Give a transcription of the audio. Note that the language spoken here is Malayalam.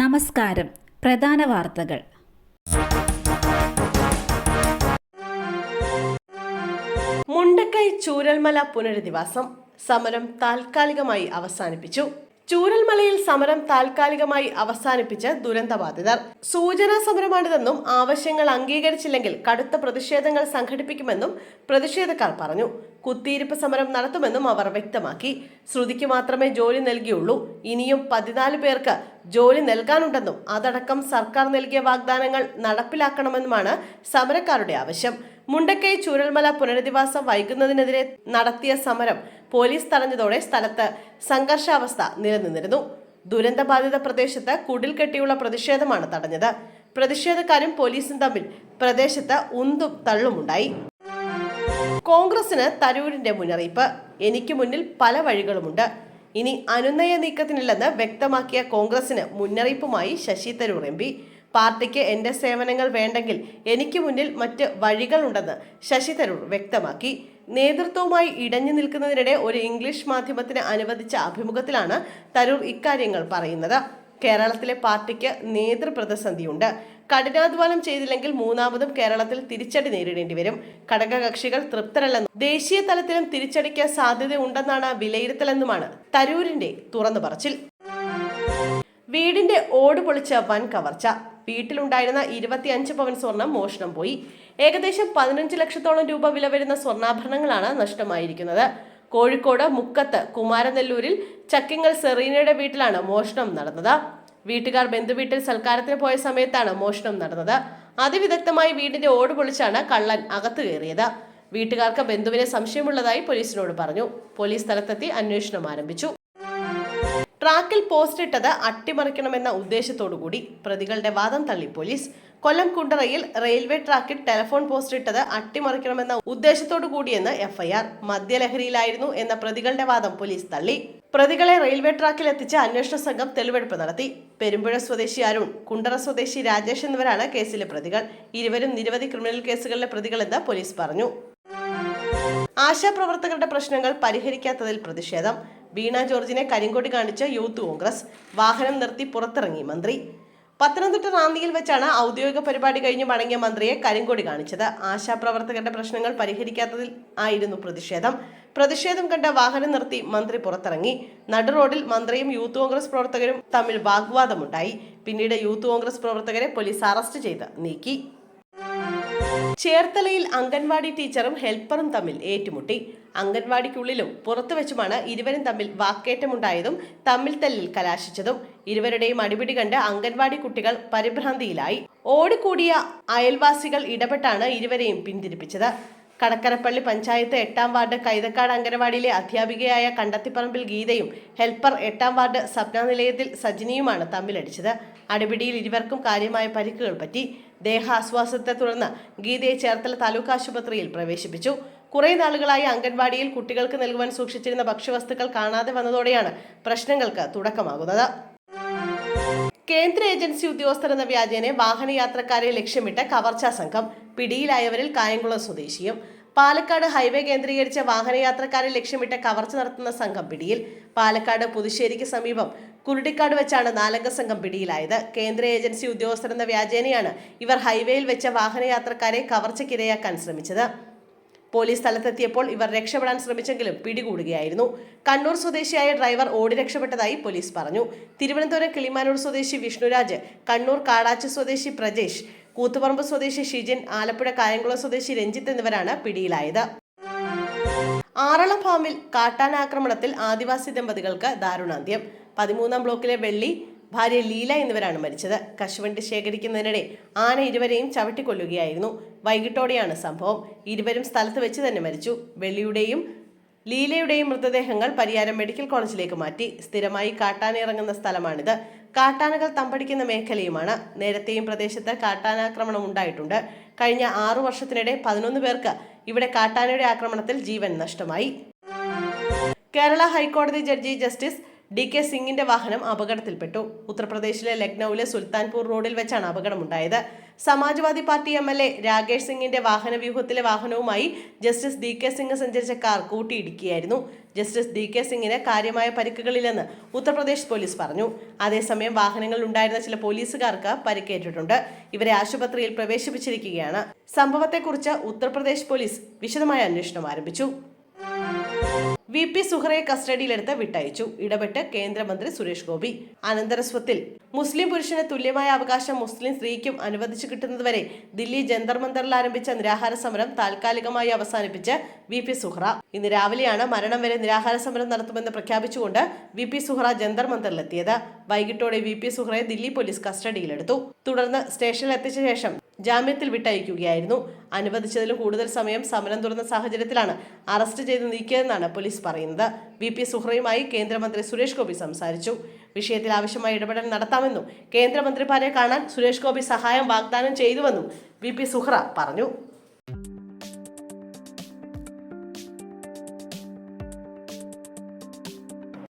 നമസ്കാരം. പ്രധാന വാർത്തകൾ. മുണ്ടക്കൈ ചൂരൽമല പുനരധിവാസം സമരം താൽക്കാലികമായി അവസാനിപ്പിച്ചു. ചൂരൽമലയിൽ സമരം താൽക്കാലികമായി അവസാനിപ്പിച്ച് ദുരന്തബാധിതർ. സൂചനാ സമരമാണിതെന്നും ആവശ്യങ്ങൾ അംഗീകരിച്ചില്ലെങ്കിൽ കടുത്ത പ്രതിഷേധങ്ങൾ സംഘടിപ്പിക്കുമെന്നും പ്രതിഷേധക്കാർ പറഞ്ഞു. കുത്തിയിരിപ്പ് സമരം നടത്തുമെന്നും അവർ വ്യക്തമാക്കി. ശ്രുതിക്ക് മാത്രമേ ജോലി നൽകിയുള്ളൂ, ഇനിയും 14 പേർക്ക് ജോലി നൽകാനുണ്ടെന്നും അതടക്കം സർക്കാർ നൽകിയ വാഗ്ദാനങ്ങൾ നടപ്പിലാക്കണമെന്നുമാണ് സമരക്കാരുടെ ആവശ്യം. മുണ്ടക്കൈ ചൂരൽമല പുനരധിവാസം വൈകുന്നതിനെതിരെ നടത്തിയ സമരം പോലീസ് തടഞ്ഞതോടെ സ്ഥലത്ത് സംഘർഷാവസ്ഥ നിലനിന്നിരുന്നു. ദുരന്തബാധിത പ്രദേശത്ത് കുടിൽ കെട്ടിയുള്ള പ്രതിഷേധമാണ് തടഞ്ഞത്. പ്രതിഷേധക്കാരും പോലീസും തമ്മിൽ പ്രദേശത്ത് ഉന്തും തള്ളുമുണ്ടായി. കോൺഗ്രസിന് തരൂരിന്റെ മുന്നറിയിപ്പ്. എനിക്ക് മുന്നിൽ പല വഴികളുമുണ്ട്, ഇനി അനുനയ നീക്കത്തിനില്ലെന്ന് വ്യക്തമാക്കിയ കോൺഗ്രസിന് മുന്നറിയിപ്പുമായി ശശി തരൂർ MP. പാർട്ടിക്ക് എന്റെ സേവനങ്ങൾ വേണ്ടെങ്കിൽ എനിക്ക് മുന്നിൽ മറ്റ് വഴികളുണ്ടെന്ന് ശശി തരൂർ വ്യക്തമാക്കി. നേതൃത്വവുമായി ഇടഞ്ഞു നിൽക്കുന്നതിനിടെ ഒരു ഇംഗ്ലീഷ് മാധ്യമത്തിന് അനുവദിച്ച അഭിമുഖത്തിലാണ് തരൂർ ഇക്കാര്യങ്ങൾ പറയുന്നത്. കേരളത്തിലെ പാർട്ടിക്ക് നേതൃപ്രതിസന്ധിയുണ്ട്. കഠിനാധ്വാനം ചെയ്തില്ലെങ്കിൽ മൂന്നാമതും കേരളത്തിൽ തിരിച്ചടി നേരിടേണ്ടി വരും. ഘടകകക്ഷികൾ തൃപ്തരല്ലെന്നും ദേശീയ തലത്തിലും തിരിച്ചടിക്ക് സാധ്യതയുണ്ടെന്നാണ് വിലയിരുത്തലെന്നുമാണ് തരൂരിന്റെ തുറന്നു പറച്ചിൽ. വീടിന്റെ ഓട് പൊളിച്ച വൻ കവർച്ച. വീട്ടിലുണ്ടായിരുന്ന 25 പവൻ സ്വർണം മോഷണം പോയി. ഏകദേശം 15 ലക്ഷത്തോളം രൂപ വില വരുന്ന സ്വർണ്ണാഭരണങ്ങളാണ് നഷ്ടമായിരിക്കുന്നത്. കോഴിക്കോട് മുക്കത്ത് കുമാരനെല്ലൂരിൽ ചക്കിങ്ങൽ സെറീനയുടെ വീട്ടിലാണ് മോഷണം നടന്നത്. വീട്ടുകാർ ബന്ധുവീട്ടിൽ സൽക്കാരത്തിന് പോയ സമയത്താണ് മോഷണം നടന്നത്. അതിവിദഗ്ധമായി വീടിന്റെ ഓട് പൊളിച്ചാണ് കള്ളൻ അകത്ത് കയറിയത്. വീട്ടുകാർക്ക് ബന്ധുവിനെ സംശയമുള്ളതായി പോലീസിനോട് പറഞ്ഞു. പോലീസ് സ്ഥലത്തെത്തി അന്വേഷണം ആരംഭിച്ചു. ട്രാക്കിൽ പോസ്റ്റ് ഇട്ടത് അട്ടിമറിക്കണമെന്ന ഉദ്ദേശത്തോടുകൂടി പ്രതികളുടെ വാദം തള്ളി പോലീസ്. കൊല്ലം കുണ്ടറയിൽ റെയിൽവേ ട്രാക്കിൽ ടെലിഫോൺ പോസ്റ്റ് ഇട്ടത് അട്ടിമറിക്കണമെന്ന ഉദ്ദേശത്തോടു കൂടിയെന്ന് FIR. മദ്യലഹരിയിലായിരുന്നു എന്ന പ്രതികളുടെ വാദം പോലീസ് തള്ളി. പ്രതികളെ റെയിൽവേ ട്രാക്കിൽ എത്തിച്ച് അന്വേഷണ സംഘം തെളിവെടുപ്പ് നടത്തി. പെരുമ്പുഴ സ്വദേശി അരുൺ, കുണ്ടറ സ്വദേശി രാജേഷ് എന്നിവരാണ് കേസിലെ പ്രതികൾ. ഇരുവരും നിരവധി ക്രിമിനൽ കേസുകളിലെ പ്രതികളെന്ന് പോലീസ് പറഞ്ഞു. ആശാപ്രവർത്തകരുടെ പ്രശ്നങ്ങൾ പരിഹരിക്കാത്തതിൽ പ്രതിഷേധം. വീണ ജോർജിനെ കരിങ്കൊടി കാണിച്ച് യൂത്ത് കോൺഗ്രസ്. വാഹനം നിർത്തി പുറത്തിറങ്ങി മന്ത്രി. പത്തനംതിട്ട റാന്നിയിൽ വെച്ചാണ് ഔദ്യോഗിക പരിപാടി കഴിഞ്ഞ് മടങ്ങിയ മന്ത്രിയെ കരിങ്കൊടി കാണിച്ചത്. ആശാപ്രവർത്തകരുടെ പ്രശ്നങ്ങൾ പരിഹരിക്കാത്തതിൽ ആയിരുന്നു പ്രതിഷേധം കണ്ട വാഹനം നിർത്തി മന്ത്രി പുറത്തിറങ്ങി. നടുറോഡിൽ മന്ത്രിയും യൂത്ത് കോൺഗ്രസ് പ്രവർത്തകരും തമ്മിൽ വാഗ്വാദമുണ്ടായി. പിന്നീട് യൂത്ത് കോൺഗ്രസ് പ്രവർത്തകരെ പോലീസ് അറസ്റ്റ് ചെയ്ത് നീക്കി. ചേർത്തലയിൽ അംഗൻവാടി ടീച്ചറും ഹെൽപ്പറും തമ്മിൽ ഏറ്റുമുട്ടി. അംഗൻവാടിക്കുള്ളിലും പുറത്തു വെച്ചുമാണ് ഇരുവരും തമ്മിൽ വാക്കേറ്റമുണ്ടായതും തമ്മിൽ തല്ലിൽ കലാശിച്ചതും. ഇരുവരുടെയും അടിപിടി കണ്ട് അംഗൻവാടി കുട്ടികൾ പരിഭ്രാന്തിയിലായി. ഓടിക്കൂടിയ അയൽവാസികൾ ഇടപെട്ടാണ് ഇരുവരെയും പിന്തിരിപ്പിച്ചത്. കടക്കരപ്പള്ളി പഞ്ചായത്ത് 8-ാം വാർഡ് കൈതക്കാട് അംഗനവാടിയിലെ അധ്യാപികയായ കണ്ടത്തിപ്പറമ്പിൽ ഗീതയും ഹെൽപ്പർ 8-ാം വാർഡ് സപ്ന നിലയത്തിൽ സജിനിയുമാണ് തമ്മിലടിച്ചത്. അടിപിടിയിൽ ഇരുവർക്കും കാര്യമായ പരിക്കുകൾ പറ്റി. ദേഹാസ്വാസത്തെ തുടർന്ന് ഗീതയെ ചേർത്തല താലൂക്ക് ആശുപത്രിയിൽ പ്രവേശിപ്പിച്ചു. കുറെ നാളുകളായി അംഗൻവാടിയിൽ കുട്ടികൾക്ക് നൽകുവാൻ സൂക്ഷിച്ചിരുന്ന ഭക്ഷ്യവസ്തുക്കൾ കാണാതെ വന്നതോടെയാണ് പ്രശ്നങ്ങൾക്ക് തുടക്കമാകുന്നത്. കേന്ദ്ര ഏജൻസി ഉദ്യോഗസ്ഥരെന്ന വ്യാജേന വാഹനയാത്രക്കാരെ ലക്ഷ്യമിട്ട് കവർച്ചാ സംഘം. പിടിയിലായവരിൽ കായംകുളം സ്വദേശിയും. പാലക്കാട് ഹൈവേ കേന്ദ്രീകരിച്ച വാഹനയാത്രക്കാരെ ലക്ഷ്യമിട്ട് കവർച്ച നടത്തുന്ന സംഘം പിടിയിൽ. പാലക്കാട് പുതുശ്ശേരിക്ക് സമീപം കുരുടിക്കാട് വെച്ചാണ് 4-അംഗ സംഘം പിടിയിലായത്. കേന്ദ്ര ഏജൻസി ഉദ്യോഗസ്ഥരെന്ന വ്യാജേനയാണ് ഇവർ ഹൈവേയിൽ വെച്ച വാഹനയാത്രക്കാരെ കവർച്ചയ്ക്കിരയാക്കാൻ ശ്രമിച്ചത്. പോലീസ് സ്ഥലത്തെത്തിയപ്പോൾ ഇവർ രക്ഷപ്പെടാൻ ശ്രമിച്ചെങ്കിലും പിടികൂടുകയായിരുന്നു. കണ്ണൂർ സ്വദേശിയായ ഡ്രൈവർ ഓടി രക്ഷപ്പെട്ടതായി പോലീസ് പറഞ്ഞു. തിരുവനന്തപുരം കിളിമാനൂർ സ്വദേശി വിഷ്ണുരാജ്, കണ്ണൂർ കാടാച്ചി സ്വദേശി പ്രജേഷ്, കൂത്തുപറമ്പ് സ്വദേശി ഷിജിൻ, ആലപ്പുഴ കായംകുളം സ്വദേശി രഞ്ജിത്ത് എന്നിവരാണ് പിടിയിലായത്. ആറളം ഫാമിൽ കാട്ടാനാക്രമണത്തിൽ ആദിവാസി ദമ്പതികൾക്ക് ദാരുണാന്ത്യം. 13-ാം ബ്ലോക്കിലെ വെള്ളി, ഭാര്യ ലീല എന്നിവരാണ് മരിച്ചത്. കശുവണ്ടി ശേഖരിക്കുന്നതിനിടെ ആന ഇരുവരെയും ചവിട്ടിക്കൊല്ലുകയായിരുന്നു. വൈകിട്ടോടെയാണ് സംഭവം. ഇരുവരും സ്ഥലത്ത് വെച്ച് തന്നെ മരിച്ചു. വെള്ളിയുടെയും ലീലയുടെയും മൃതദേഹങ്ങൾ പരിയാരം മെഡിക്കൽ കോളേജിലേക്ക് മാറ്റി. സ്ഥിരമായി കാട്ടാന ഇറങ്ങുന്ന സ്ഥലമാണിത്. കാട്ടാനകൾ തമ്പടിക്കുന്ന മേഖലയുമാണ്. നേരത്തെയും പ്രദേശത്ത് കാട്ടാനാക്രമണം ഉണ്ടായിട്ടുണ്ട്. കഴിഞ്ഞ 6 വർഷത്തിനിടെ 11 പേർക്ക് ഇവിടെ കാട്ടാനയുടെ ആക്രമണത്തിൽ ജീവൻ നഷ്ടമായി. കേരള ഹൈക്കോടതി ജഡ്ജി ജസ്റ്റിസ് DK സിംഗിന്റെ വാഹനം അപകടത്തിൽപ്പെട്ടു. ഉത്തർപ്രദേശിലെ ലക്നൌവിലെ സുൽത്താൻപൂർ റോഡിൽ വെച്ചാണ് അപകടമുണ്ടായത്. സമാജ്വാദി പാർട്ടി MLA രാകേഷ് സിംഗിന്റെ വാഹനവ്യൂഹത്തിലെ വാഹനവുമായി ജസ്റ്റിസ് DK സിംഗ് സഞ്ചരിച്ച കാർ കൂട്ടിയിടിക്കുകയായിരുന്നു. ജസ്റ്റിസ് DK സിംഗിന് കാര്യമായ പരിക്കുകളില്ലെന്ന് ഉത്തർപ്രദേശ് പോലീസ് പറഞ്ഞു. അതേസമയം വാഹനങ്ങളിൽ ഉണ്ടായിരുന്ന ചില പോലീസുകാർക്ക് പരിക്കേറ്റിട്ടുണ്ട്. ഇവരെ ആശുപത്രിയിൽ പ്രവേശിപ്പിച്ചിരിക്കുകയാണ്. സംഭവത്തെക്കുറിച്ച് ഉത്തർപ്രദേശ് പോലീസ് വിശദമായ അന്വേഷണം ആരംഭിച്ചു. VP സുഹ്റയെ കസ്റ്റഡിയിലെടുത്ത് വിട്ടയച്ചു. ഇടപെട്ട് കേന്ദ്രമന്ത്രി സുരേഷ് ഗോപി. അനന്തരസ്വത്തിൽ മുസ്ലിം പുരുഷന് തുല്യമായ അവകാശം മുസ്ലിം സ്ത്രീക്കും അനുവദിച്ചു കിട്ടുന്നതുവരെ ദില്ലി ജന്തർ മന്ദറിൽ ആരംഭിച്ച നിരാഹാര സമരം താൽക്കാലികമായി അവസാനിപ്പിച്ച് VP സുഹ്റ. ഇന്ന് രാവിലെയാണ് മരണം വരെ നിരാഹാര സമരം നടത്തുമെന്ന് പ്രഖ്യാപിച്ചുകൊണ്ട് VP സുഹ്റ ജന്തർ മന്ദറിലെത്തിയത്. വൈകിട്ടോടെ VP സുഹ്റയെ ദില്ലി പോലീസ് കസ്റ്റഡിയിലെടുത്തു. തുടർന്ന് സ്റ്റേഷനിൽ എത്തിച്ച ശേഷം ജാമ്യത്തിൽ വിട്ടയക്കുകയായിരുന്നു. അനുവദിച്ചതിലും കൂടുതൽ സമയം സമരം തുടർന്ന സാഹചര്യത്തിലാണ് അറസ്റ്റ് ചെയ്ത് നീക്കിയതെന്നാണ് പോലീസ് പറയുന്നത്. VP സുഹ്റയുമായി കേന്ദ്രമന്ത്രി സുരേഷ് ഗോപി സംസാരിച്ചു. വിഷയത്തിൽ ആവശ്യമായ ഇടപെടൽ നടത്താമെന്നും കേന്ദ്രമന്ത്രിമാരെ കാണാൻ സുരേഷ് ഗോപി സഹായം വാഗ്ദാനം ചെയ്തുവെന്നും VP സുഹ്റ പറഞ്ഞു.